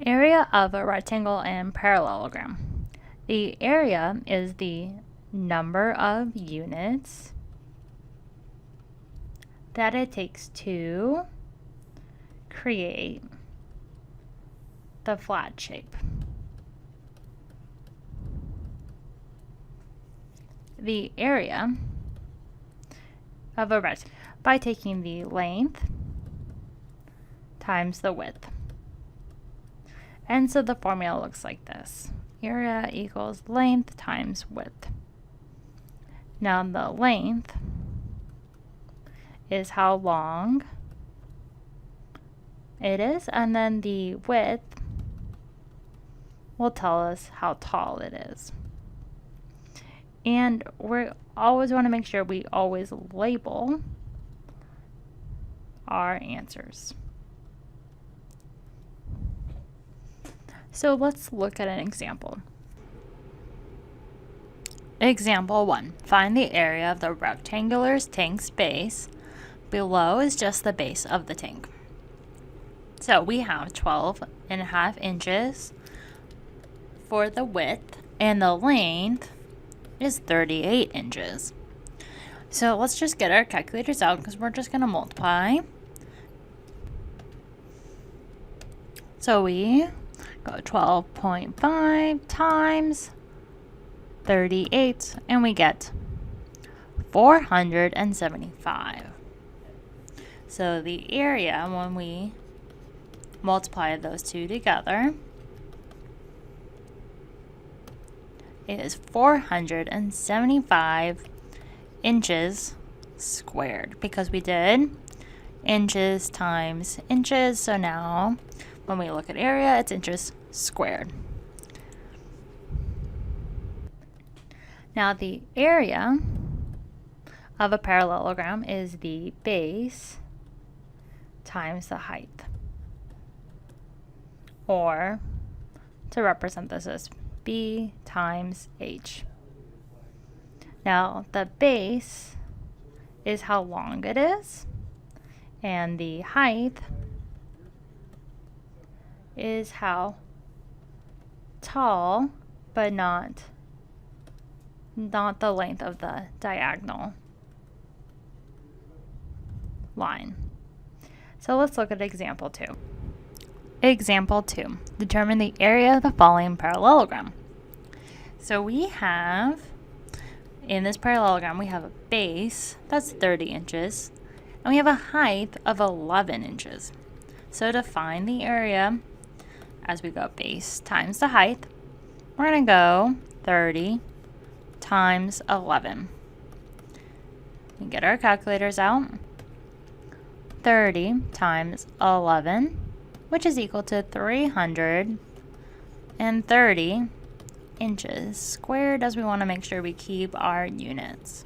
Area of a rectangle and parallelogram. The area is the number of units that it takes to create the flat shape. The area of a rectangle by taking the length times the width. And so the formula looks like this. Area equals length times width. Now the length is how long it is, and then the width will tell us how tall it is. And we always want to make sure we always label our answers. So let's look at an example. Example 1. Find the area of the rectangular tank's base. Below is just the base of the tank. So we have 12.5 inches for the width, and the length is 38 inches. So let's just get our calculators out because we're just going to multiply. So we go 12.5 times 38, and we get 475. So the area, when we multiply those two together, is 475 inches squared, because we did inches times inches. So now when we look at area, it's inches squared. Now the area of a parallelogram is the base times the height. Or, to represent this as B times H. Now the base is how long it is, and the height is how tall, but not the length of the diagonal line. So let's look at example 2. Example 2. Determine the area of the following parallelogram. So we have, in this parallelogram, we have a base that's 30 inches, and we have a height of 11 inches. So to find the area, as we go base times the height, we're going to go 30 times 11. We get our calculators out. 30 times 11, which is equal to 330 inches squared, as we want to make sure we keep our units.